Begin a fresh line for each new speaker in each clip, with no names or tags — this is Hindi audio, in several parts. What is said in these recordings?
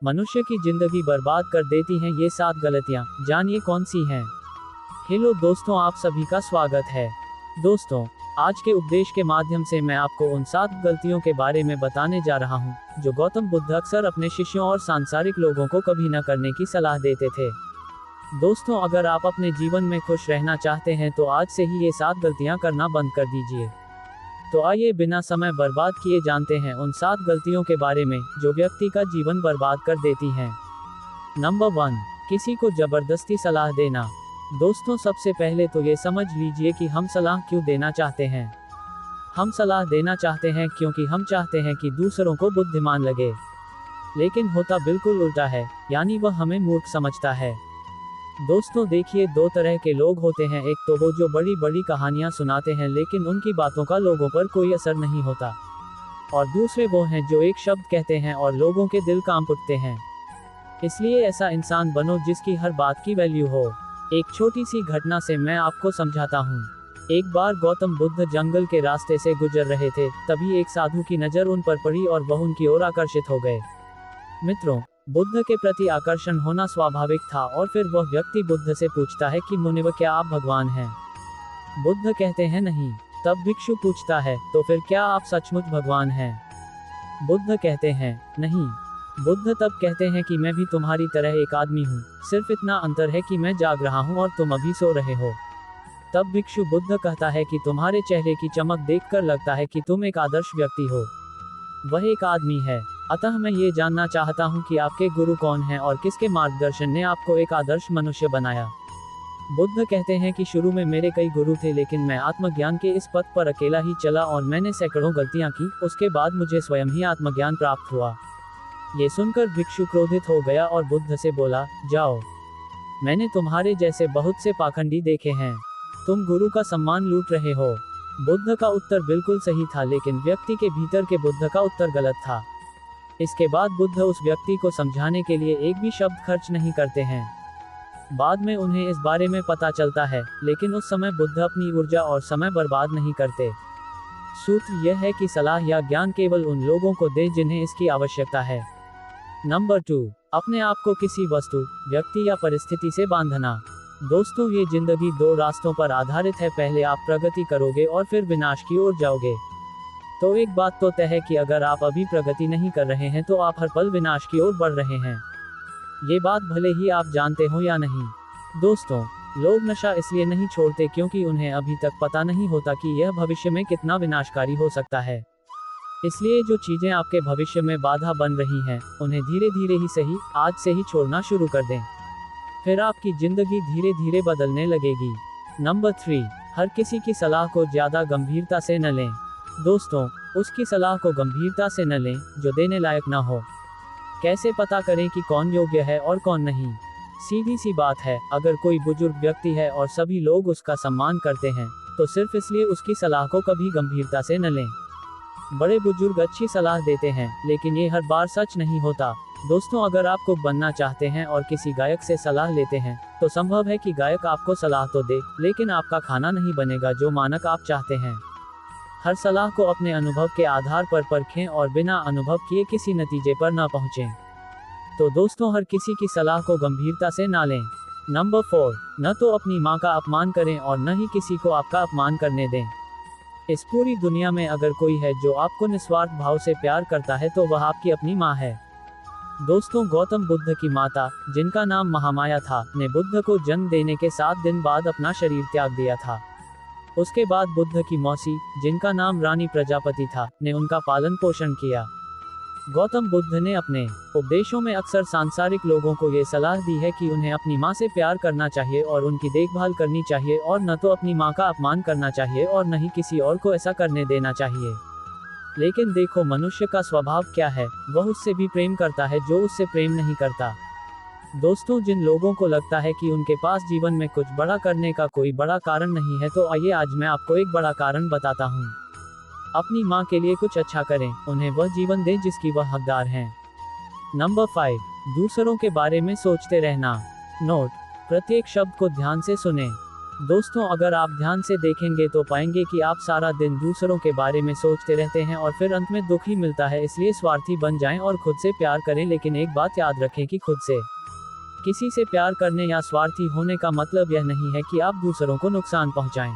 मनुष्य की जिंदगी बर्बाद कर देती हैं ये 7 गलतियां, जानिए कौन सी हैं। हेलो दोस्तों, आप सभी का स्वागत है। दोस्तों, आज के उपदेश के माध्यम से मैं आपको उन 7 गलतियों के बारे में बताने जा रहा हूं, जो गौतम बुद्ध अक्सर अपने शिष्यों और सांसारिक लोगों को कभी न करने की सलाह देते थे। दोस्तों, अगर आप अपने जीवन में खुश रहना चाहते हैं तो आज से ही ये 7 गलतियां करना बंद कर दीजिए। तो आइए बिना समय बर्बाद किए जानते हैं उन 7 गलतियों के बारे में जो व्यक्ति का जीवन बर्बाद कर देती हैं। नंबर 1, किसी को जबरदस्ती सलाह देना। दोस्तों, सबसे पहले तो ये समझ लीजिए कि हम सलाह क्यों देना चाहते हैं। हम सलाह देना चाहते हैं क्योंकि हम चाहते हैं कि दूसरों को बुद्धिमान लगे, लेकिन होता बिल्कुल उल्टा है, यानी वह हमें मूर्ख समझता है। दोस्तों देखिए, 2 तरह के लोग होते हैं। एक तो वो जो बड़ी बड़ी कहानियां सुनाते हैं लेकिन उनकी बातों का लोगों पर कोई असर नहीं होता, और दूसरे वो हैं जो एक शब्द कहते हैं और लोगों के दिल कांप उठते हैं। इसलिए ऐसा इंसान बनो जिसकी हर बात की वैल्यू हो। एक छोटी सी घटना से मैं आपको समझाता हूँ। एक बार गौतम बुद्ध जंगल के रास्ते से गुजर रहे थे, तभी एक साधु की नज़र उन पर पड़ी और वह उनकी ओर आकर्षित हो गए। मित्रों, बुद्ध के प्रति आकर्षण होना स्वाभाविक था, और फिर वह व्यक्ति बुद्ध से पूछता है कि मुनिवर, क्या आप भगवान हैं? बुद्ध कहते हैं नहीं। तब भिक्षु पूछता है, तो फिर क्या आप सचमुच भगवान हैं? बुद्ध कहते हैं नहीं। बुद्ध तब कहते हैं कि मैं भी तुम्हारी तरह एक आदमी हूँ, सिर्फ इतना अंतर है कि मैं जाग रहा हूँ और तुम अभी सो रहे हो। तब भिक्षु बुद्ध कहता है कि तुम्हारे चेहरे की चमक देखकर लगता है कि तुम एक आदर्श व्यक्ति हो। वह एक आदमी है, अतः मैं ये जानना चाहता हूँ कि आपके गुरु कौन हैं और किसके मार्गदर्शन ने आपको एक आदर्श मनुष्य बनाया। बुद्ध कहते हैं कि शुरू में मेरे कई गुरु थे, लेकिन मैं आत्मज्ञान के इस पथ पर अकेला ही चला और मैंने सैकड़ों गलतियां की। उसके बाद मुझे स्वयं ही आत्मज्ञान प्राप्त हुआ। ये सुनकर भिक्षु क्रोधित हो गया और बुद्ध से बोला, जाओ, मैंने तुम्हारे जैसे बहुत से पाखंडी देखे हैं, तुम गुरु का सम्मान लूट रहे हो। बुद्ध का उत्तर बिल्कुल सही था, लेकिन व्यक्ति के भीतर के बुद्ध का उत्तर गलत था। इसके बाद बुद्ध उस व्यक्ति को समझाने के लिए एक भी शब्द खर्च नहीं करते हैं। बाद में उन्हें इस बारे में पता चलता है, लेकिन उस समय बुद्ध अपनी ऊर्जा और समय बर्बाद नहीं करते। सूत्र यह है कि सलाह या ज्ञान केवल उन लोगों को दें जिन्हें इसकी आवश्यकता है। नंबर 2, अपने आप को किसी वस्तु, व्यक्ति या परिस्थिति से बांधना। दोस्तों, ये जिंदगी 2 रास्तों पर आधारित है। पहले आप प्रगति करोगे और फिर विनाश की ओर जाओगे। तो एक बात तो तय है कि अगर आप अभी प्रगति नहीं कर रहे हैं तो आप हर पल विनाश की ओर बढ़ रहे हैं। ये बात भले ही आप जानते हो या नहीं। दोस्तों, लोग नशा इसलिए नहीं छोड़ते क्योंकि उन्हें अभी तक पता नहीं होता कि यह भविष्य में कितना विनाशकारी हो सकता है। इसलिए जो चीजें आपके भविष्य में बाधा बन रही हैं, उन्हें धीरे धीरे ही सही, आज से ही छोड़ना शुरू कर दें। फिर आपकी जिंदगी धीरे धीरे बदलने लगेगी। नंबर 3, हर किसी की सलाह को ज्यादा गंभीरता से न लें। दोस्तों, उसकी सलाह को गंभीरता से न लें जो देने लायक न हो। कैसे पता करें कि कौन योग्य है और कौन नहीं? सीधी सी बात है, अगर कोई बुजुर्ग व्यक्ति है और सभी लोग उसका सम्मान करते हैं, तो सिर्फ इसलिए उसकी सलाह को कभी गंभीरता से न लें। बड़े बुजुर्ग अच्छी सलाह देते हैं, लेकिन ये हर बार सच नहीं होता। दोस्तों, अगर आप कुक बनना चाहते हैं और किसी गायक से सलाह लेते हैं, तो संभव है कि गायक आपको सलाह तो दे, लेकिन आपका खाना नहीं बनेगा जो मानक आप चाहते हैं। हर सलाह को अपने अनुभव के आधार पर परखें और बिना अनुभव किए किसी नतीजे पर न पहुंचें। तो दोस्तों, हर किसी की सलाह को गंभीरता से ना लें। नंबर 4, न तो अपनी माँ का अपमान करें और न ही किसी को आपका अपमान करने दें। इस पूरी दुनिया में अगर कोई है जो आपको निस्वार्थ भाव से प्यार करता है तो वह आपकी अपनी माँ है। दोस्तों, गौतम बुद्ध की माता, जिनका नाम महामाया था, ने बुद्ध को जन्म देने के 7 दिन बाद अपना शरीर त्याग दिया था। उसके बाद बुद्ध की मौसी, जिनका नाम रानी प्रजापति था, ने उनका पालन पोषण किया। गौतम बुद्ध ने अपने उपदेशों में अक्सर सांसारिक लोगों को ये सलाह दी है कि उन्हें अपनी माँ से प्यार करना चाहिए और उनकी देखभाल करनी चाहिए, और न तो अपनी माँ का अपमान करना चाहिए और न ही किसी और को ऐसा करने देना चाहिए। लेकिन देखो, मनुष्य का स्वभाव क्या है, वह उससे भी प्रेम करता है जो उससे प्रेम नहीं करता। दोस्तों, जिन लोगों को लगता है कि उनके पास जीवन में कुछ बड़ा करने का कोई बड़ा कारण नहीं है, तो आइए आज मैं आपको एक बड़ा कारण बताता हूँ। अपनी माँ के लिए कुछ अच्छा करें, उन्हें वह जीवन दें जिसकी वह हकदार हैं। नंबर 5, दूसरों के बारे में सोचते रहना। नोट, प्रत्येक शब्द को ध्यान से सुनें। दोस्तों, अगर आप ध्यान से देखेंगे तो पाएंगे कि आप सारा दिन दूसरों के बारे में सोचते रहते हैं और फिर अंत में दुख ही मिलता है। इसलिए स्वार्थी बन जाएं और खुद से प्यार करें, लेकिन एक बात याद रखें कि खुद से किसी से प्यार करने या स्वार्थी होने का मतलब यह नहीं है कि आप दूसरों को नुकसान पहुंचाएं।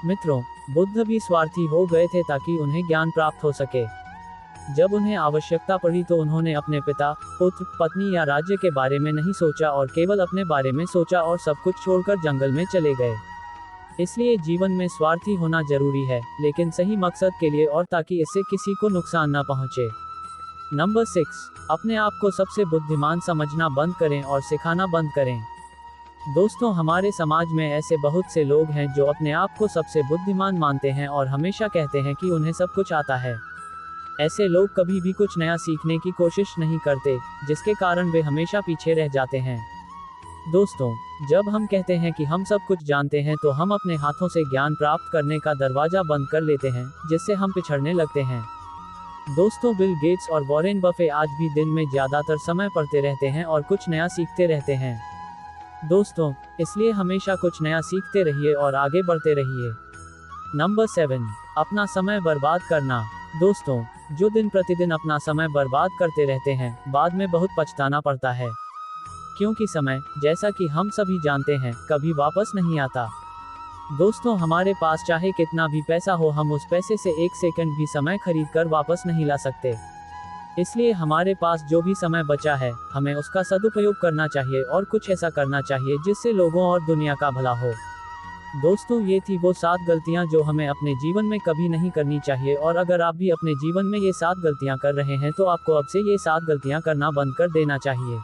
मित्रों, बुद्ध भी स्वार्थी हो गए थे ताकि उन्हें ज्ञान प्राप्त हो सके। जब उन्हें आवश्यकता पड़ी तो उन्होंने अपने पिता, पुत्र, पत्नी या राज्य के बारे में नहीं सोचा और केवल अपने बारे में सोचा और सब कुछ छोड़कर जंगल में चले गए। इसलिए जीवन में स्वार्थी होना जरूरी है, लेकिन सही मकसद के लिए और ताकि इससे किसी को नुकसान न पहुंचे। नंबर 6, अपने आप को सबसे बुद्धिमान समझना बंद करें और सिखाना बंद करें। दोस्तों, हमारे समाज में ऐसे बहुत से लोग हैं जो अपने आप को सबसे बुद्धिमान मानते हैं और हमेशा कहते हैं कि उन्हें सब कुछ आता है। ऐसे लोग कभी भी कुछ नया सीखने की कोशिश नहीं करते, जिसके कारण वे हमेशा पीछे रह जाते हैं। दोस्तों, जब हम कहते हैं कि हम सब कुछ जानते हैं तो हम अपने हाथों से ज्ञान प्राप्त करने का दरवाजा बंद कर लेते हैं, जिससे हम पिछड़ने लगते हैं। दोस्तों, बिल गेट्स और वॉरेन बफे आज भी दिन में ज्यादातर समय पढ़ते रहते हैं और कुछ नया सीखते रहते हैं। दोस्तों, इसलिए हमेशा कुछ नया सीखते रहिए और आगे बढ़ते रहिए। नंबर 7, अपना समय बर्बाद करना। दोस्तों, जो दिन प्रतिदिन अपना समय बर्बाद करते रहते हैं, बाद में बहुत पछताना पड़ता है, क्योंकि समय, जैसा कि हम सभी जानते हैं, कभी वापस नहीं आता। दोस्तों, हमारे पास चाहे कितना भी पैसा हो, हम उस पैसे से एक सेकंड भी समय खरीद कर वापस नहीं ला सकते। इसलिए हमारे पास जो भी समय बचा है, हमें उसका सदुपयोग करना चाहिए और कुछ ऐसा करना चाहिए जिससे लोगों और दुनिया का भला हो। दोस्तों, ये थी वो 7 गलतियां जो हमें अपने जीवन में कभी नहीं करनी चाहिए, और अगर आप भी अपने जीवन में ये 7 गलतियां कर रहे हैं तो आपको अब से ये 7 गलतियां करना बंद कर देना चाहिए।